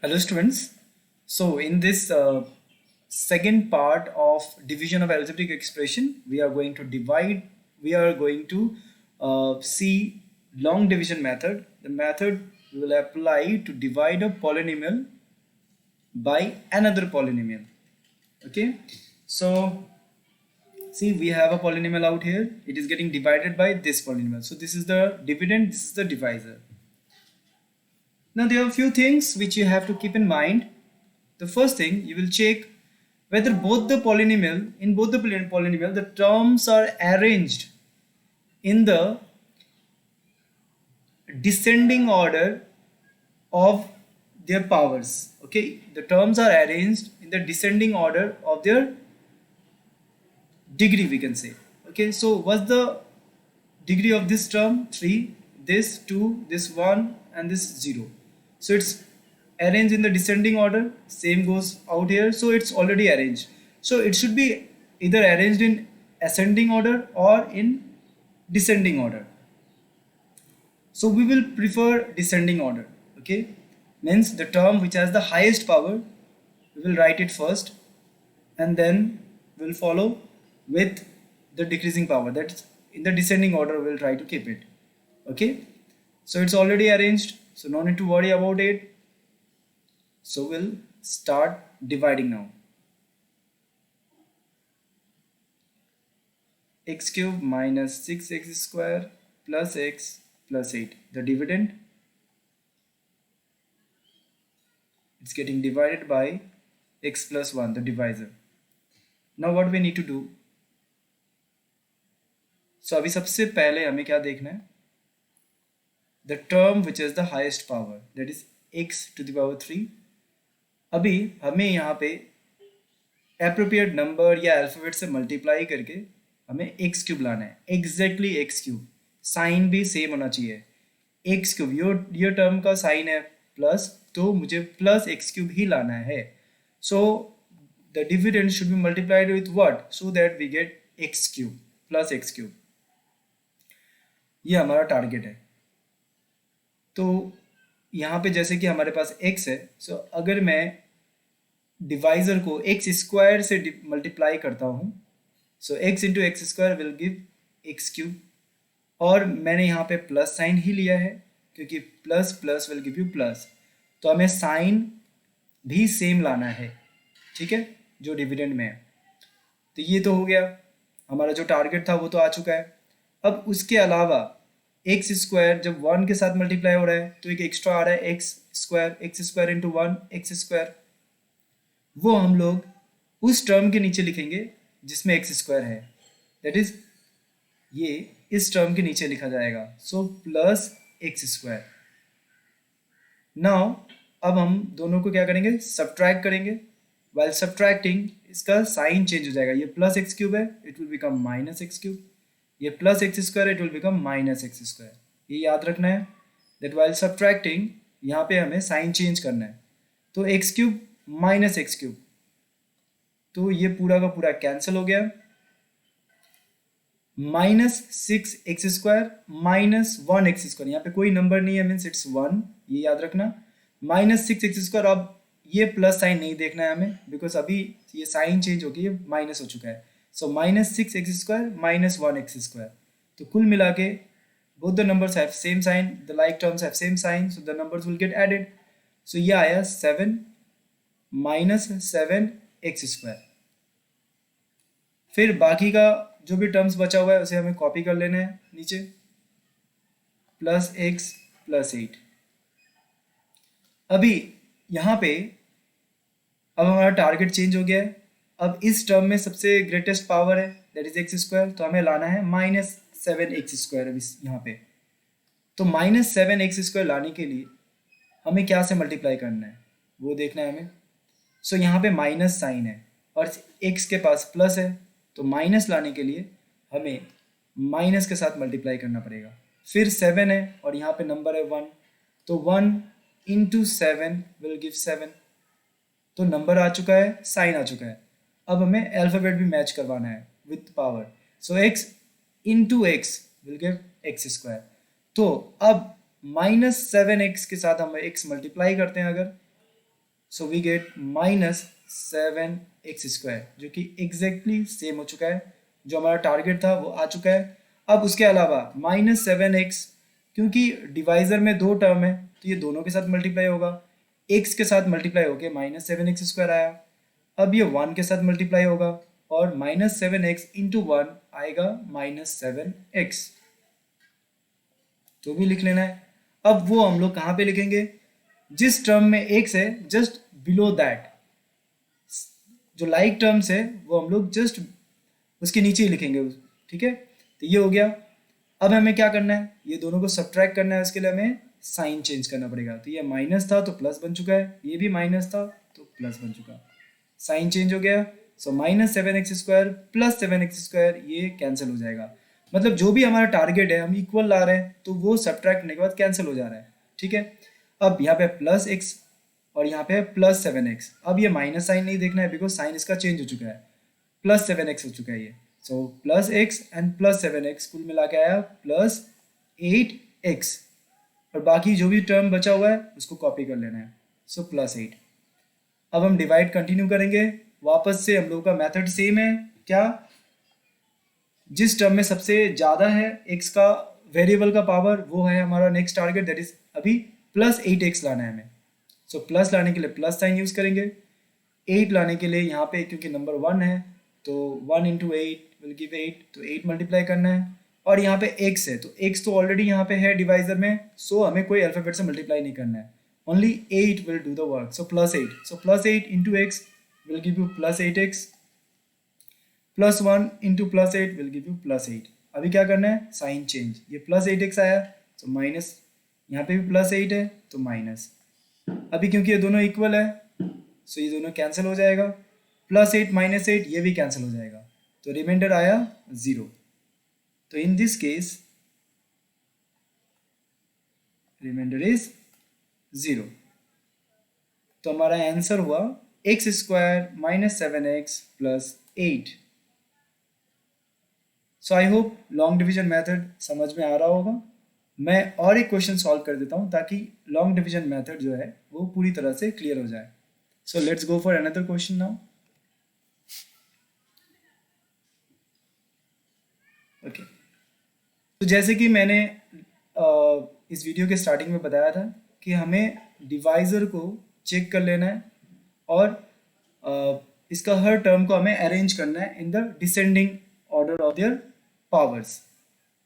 Hello students. So in this second part of division of algebraic expression, we are going to see long division method. The method we will apply to divide a polynomial by another polynomial. Okay. So see, we have a polynomial out here. It is getting divided by this polynomial. So this is the dividend, this is the divisor. Now there are a few things which you have to keep in mind. The first thing, you will check whether both the polynomial the terms are arranged in the descending order of their powers. Okay, the terms are arranged in the descending order of their degree, we can say. Okay, so what's the degree of this term? 3, this 2, this 1, and this 0. So it's arranged in the descending order. Same goes out here. So it's already arranged. So it should be either arranged in ascending order or in descending order. So we will prefer descending order. Okay, means the term which has the highest power, we will write it first, and then we'll follow with the decreasing power. That's in the descending order. We'll try to keep it. Okay, so it's already arranged, so no need to worry about it. So we'll start dividing now. X cube minus 6x square plus x plus 8. The dividend, it's getting divided by x plus 1, the divisor. Now what we need to do? So अभी सबसे पहले हमें क्या देखना है? The term which is the highest power, that is x to the power 3. अभी हमें यहाँ पे appropriate number या alphabet से multiply करके हमें x क्यूब लाना है. Exactly x cube. साइन भी सेम होना चाहिए. x क्यूब, ये टर्म का साइन है प्लस, तो मुझे प्लस x क्यूब ही लाना है. So the dividend should be multiplied with what? So that we get x cube plus x cube. ये हमारा टारगेट है. तो यहाँ पे जैसे कि हमारे पास x है, सो अगर मैं डिवाइजर को x स्क्वायर से मल्टीप्लाई करता हूँ, सो x into x square will give x cube. और मैंने यहाँ पे प्लस साइन ही लिया है क्योंकि plus plus will give you plus, तो हमें साइन भी सेम लाना है. ठीक है, जो डिविडेंड में है. तो ये तो हो गया, हमारा जो टारगेट था वो तो आ चुका है. अब उसके अलावा एक्स स्क्वायर जब 1 के साथ मल्टीप्लाई हो रहा है तो एक एक्स्ट्रा आ रहा है X square into 1 X square. वो हम लोग उस टर्म के नीचे लिखेंगे जिसमें एक्स स्क्वायर है, दैट इज ये इस टर्म के नीचे लिखा जाएगा. So plus X square. Now अब हम दोनों को क्या करेंगे? सब्ट्रैक्ट करेंगे. वाइल सब्ट्रैक्टिंग इसका साइन चेंज हो जाएगा. ये प्लस एक्स क्यूब है, it will become minus X cube. ये plus X square, it will become minus x square. ये याद रखना है दैट वाइल सब्ट्रैक्टिंग यहाँ पे हमें साइन चेंज करना है. तो x cube minus X cube, तो ये पूरा का पूरा कैंसिल हो गया. Minus 6x square minus 1x square, यहाँ पे कोई नंबर नहीं है, मीन्स इट्स 1, ये याद रखना. माइनस 6x स्क्वायर, अब ये प्लस साइन नहीं देखना है हमें बिकॉज अभी ये साइन चेंज हो गई, ये माइनस हो चुका है. So minus 6x square minus 1x square. तो कुल मिला के both the numbers have same sign, the like terms have same sign, so the numbers will get added. So ये आया 7 माइनस 7x स्क्वायर. फिर बाकी का जो भी टर्म्स बचा हुआ है उसे हमें कॉपी कर लेना है नीचे, प्लस x प्लस 8. अभी यहाँ पे अब हमारा टारगेट चेंज हो गया है. अब इस टर्म में सबसे ग्रेटेस्ट पावर है दैट इज एक्स स्क्वायर, तो हमें लाना है माइनस 7x स्क्वायर. अभी यहाँ पे तो माइनस 7x स्क्वायर लाने के लिए हमें क्या से मल्टीप्लाई करना है वो देखना है हमें. सो यहाँ पे माइनस साइन है और x के पास प्लस है, तो माइनस लाने के लिए हमें माइनस के साथ मल्टीप्लाई करना पड़ेगा. फिर 7 है और यहाँ पे नंबर है 1, तो 1 इंटू 7 विल गिव 7. तो नंबर आ चुका है, साइन आ चुका है. अब हमें अल्फाबेट भी मैच करवाना है with power. So x into x will give x square. तो अब माइनस 7x के साथ हम x मल्टीप्लाई करते हैं अगर, सो वी गेट -7x², जो कि एग्जैक्टली सेम हो चुका है, जो हमारा टारगेट था वो आ चुका है। अब उसके अलावा -7x, क्योंकि डिवाइजर में दो टर्म है तो ये दोनों के साथ मल्टीप्लाई होगा, x के साथ मल्टीप्लाई होके -7x² आया। अब ये 1 के साथ मल्टीप्लाई होगा और -7x इंटू 1 आएगा -7x, तो भी लिख लेना है। अब वो हम लोग कहाँ पे लिखेंगे, जिस टर्म में x है जस्ट बिलो दैट, जो लाइक टर्म्स है वो हम लोग जस्ट उसके नीचे ही लिखेंगे, ठीक है। तो ये हो गया। अब हमें क्या करना है, ये दोनों को सब्ट्रैक्ट करना है, उसके लिए हमें साइन चेंज करना पड़ेगा। तो ये माइनस था तो प्लस बन चुका है, ये भी माइनस था तो प्लस बन चुका, साइन चेंज हो गया। सो -7x² प्लस 7x², ये कैंसिल हो जाएगा। मतलब जो भी हमारा टारगेट है हम इक्वल ला रहे हैं तो वो सब्ट्रैक्ट करने के बाद कैंसिल हो जा रहा है, ठीक है। अब यहाँ पे प्लस x और यहाँ पे +7x। अब ये माइनस साइन नहीं देखना है बिकॉज साइन इसका चेंज हो चुका है, +7x हो चुका है ये। सो +x एंड +7x कुल मिला के आया +8x, और बाकी जो भी टर्म बचा हुआ है उसको कॉपी कर लेना है। सो +8। अब हम डिवाइड कंटिन्यू करेंगे, वापस से हम लोगों का मेथड सेम है। क्या, जिस टर्म में सबसे ज़्यादा है x का वेरिएबल का पावर, वो है हमारा नेक्स्ट टारगेट, दैट इज अभी +8x लाना है हमें। सो प्लस लाने के लिए प्लस साइन यूज़ करेंगे, 8 लाने के लिए यहाँ पे क्योंकि नंबर 1 है तो 1 इंटू 8 विल गिव 8, तो 8 मल्टीप्लाई करना है। और यहाँ पे x है तो x तो ऑलरेडी यहाँ पे है डिवाइजर में, सो हमें कोई अल्फ़ाबेट से मल्टीप्लाई नहीं करना है, only 8 will do the work. So +8, so +8 into x will give you +8x, +1 into +8 will give you +8। अभी क्या करना है, साइन चेंज, ये +8x आया तो माइनस, यहाँ पे भी +8 है तो माइनस। अभी क्योंकि ये दोनों इक्वल है सो ये दोनों कैंसिल हो जाएगा, +8 -8 ये भी कैंसिल हो जाएगा, तो रिमाइंडर आया 0। तो in this case reminder is 0। तो हमारा आंसर हुआ x² -7x + 8। So I hope long division method समझ में आ रहा होगा। मैं और एक क्वेश्चन सॉल्व कर देता हूँ ताकि लॉन्ग डिवीजन मेथड जो है वो पूरी तरह से क्लियर हो जाए। So let's go for another question now. Okay, तो जैसे कि मैंने इस वीडियो के स्टार्टिंग में बताया था कि हमें डिवाइज़र को चेक कर लेना है और इसका हर टर्म को हमें अरेंज करना है in the descending order of their powers.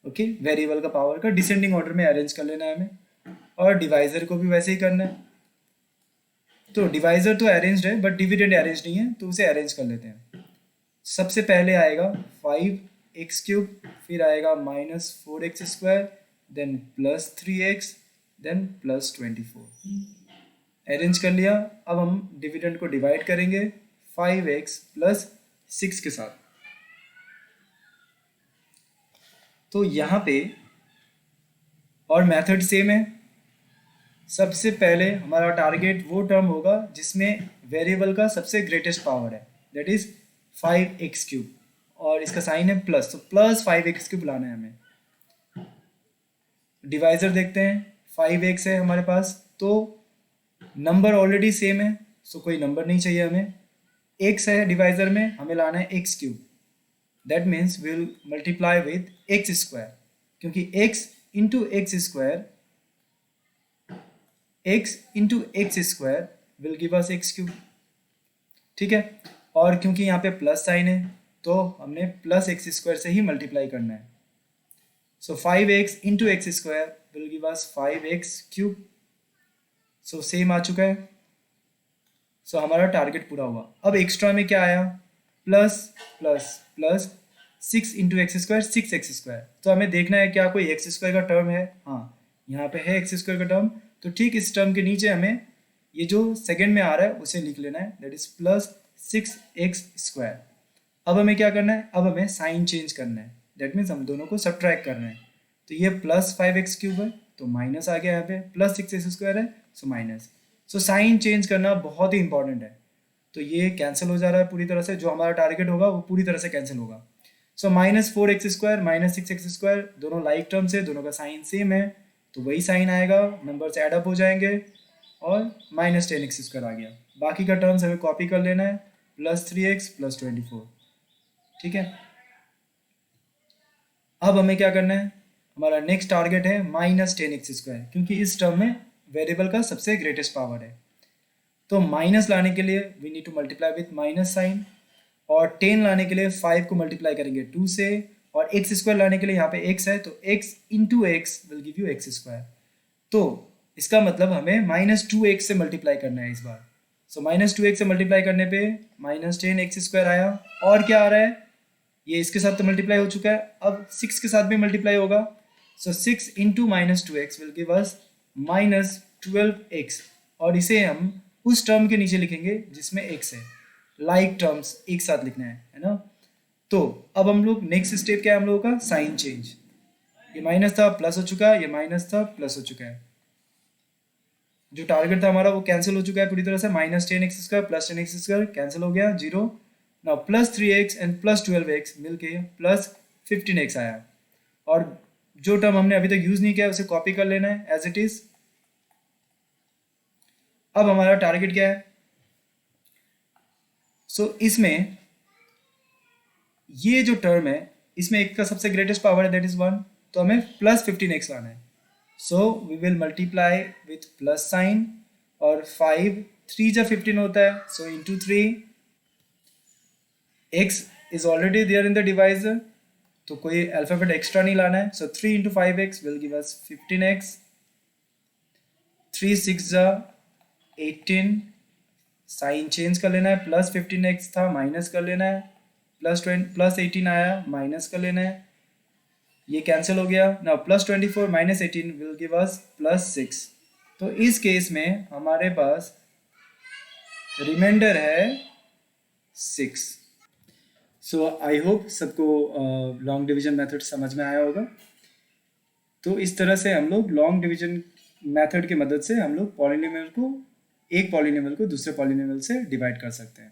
Okay, variable का पावर का डिसेंडिंग ऑर्डर में अरेंज कर लेना है हमें, और डिवाइज़र को भी वैसे ही करना है। तो डिवाइज़र तो अरेंज्ड है बट डिविडेंड अरेंज नहीं है, तो उसे अरेंज कर लेते हैं। सबसे पहले आएगा 5x³, फिर आएगा -4x², then +3x, then +24। Arrange कर लिया। अब हम डिविडेंड को डिवाइड करेंगे 5x + 6 के साथ। तो यहाँ पे और मेथड सेम है। सबसे पहले हमारा टारगेट वो टर्म होगा जिसमें वेरिएबल का सबसे ग्रेटेस्ट पावर है, दैट इज 5x³, और इसका साइन है प्लस, तो +5x³ लाना है हमें। डिवाइजर देखते हैं, 5x है हमारे पास, तो नंबर ऑलरेडी सेम है सो कोई नंबर नहीं चाहिए हमें। x है डिवाइजर में, हमें लाना है x³, that means will multiply with x², क्योंकि x into x² will give us x³, ठीक है। और क्योंकि यहाँ पे प्लस साइन है तो हमने +x² से ही मल्टीप्लाई करना है। So 5x into x² will give us 5x³। So same आ चुका है। सो हमारा टारगेट पूरा हुआ। अब एक्स्ट्रा में क्या आया, plus plus plus 6 into x², 6x²। तो हमें देखना है क्या कोई x² का टर्म है। हाँ, यहाँ पे है x² का टर्म, तो ठीक इस टर्म के नीचे हमें ये जो सेकंड में आ रहा है उसे लिख लेना है, दैट इज +6x²। अब हमें क्या करना है, अब हमें साइन चेंज करना है, दैट मीन्स हम दोनों को सब्ट्रैक्ट करना है। तो ये +5x³ है तो माइनस आ गया, यहाँ पे +6x² है so minus. So sine change करना बहुत ही इंपॉर्टेंट है। तो ये कैंसिल हो जा रहा है पूरी तरह से, जो हमारा टारगेट होगा वो पूरी तरह से कैंसिल होगा। सो -4x² -6x², दोनों लाइक टर्म्स है, दोनों का साइन सेम है, तो वही साइन आएगा, नंबर से एडअप हो जाएंगे और -10x² आ गया। बाकी का टर्म्स हमें कॉपी कर लेना है, +3x + 24। ठीक है, अब हमें क्या करना है, हमारा नेक्स्ट टारगेट है -10x², क्योंकि इस टर्म में वेरिएबल का सबसे ग्रेटेस्ट पावर है। तो माइनस लाने के लिए we need to multiply with minus sign, और 10 लाने के लिए 5 को मल्टीप्लाई करेंगे 2 से, और x² लाने के लिए यहाँ पे x है, तो x into x will give you x²। तो इसका मतलब हमें -2x से मल्टीप्लाई करना है इस बार। सो -2x से मल्टीप्लाई करने पे -10x² आया, और क्या आ रहा है, ये इसके साथ तो मल्टीप्लाई हो चुका है, अब 6 के साथ भी मल्टीप्लाई होगा। सो 6 into -2x will give us -12x, और इसे हम उस टर्म के नीचे लिखेंगे जिसमें x है, लाइक टर्म्स एक साथ लिखना है ना। तो अब हम लोग नेक्स्ट स्टेप क्या है हम लोगों का, साइन चेंज। ये माइनस था प्लस हो चुका है, ये माइनस था प्लस हो चुका है, जो टारगेट था हमारा वो कैंसिल हो चुका है पूरी तरह से। -10x² + 10x² कैंसिल हो गया, 0। नाउ +3x एंड +12x मिलके +15x आया, और जो टर्म हमने अभी तक यूज नहीं किया उसे कॉपी कर लेना है एज इट इज। अब हमारा टारगेट क्या है, इसमें ये जो टर्म है इसमें एक का सबसे ग्रेटेस्ट पावर है दैट इज 1, तो हमें +15x लाना है। So we will multiply with plus sign, और 5 3 जा 15 होता है, so into 3, x is already there in the divisor, तो कोई अल्फाबेट एक्स्ट्रा नहीं लाना है। So 3 into 5x will give us 15x, 3 6 जा 18, साइन चेंज कर लेना है, +15x था माइनस कर लेना है, +18 आया माइनस कर लेना है, ये कैंसिल हो गया। ना +24 -18 विल गिव अस +6। तो इस केस में हमारे पास रिमाइंडर है 6। सो आई होप सबको लॉन्ग डिवीजन मेथड समझ में आया होगा। तो इस तरह से हम लोग लॉन्ग डिवीजन मेथड की मदद से हम लोग पॉलिनोमियल को, एक पॉलिनोमियल को दूसरे पॉलिनोमियल से डिवाइड कर सकते हैं।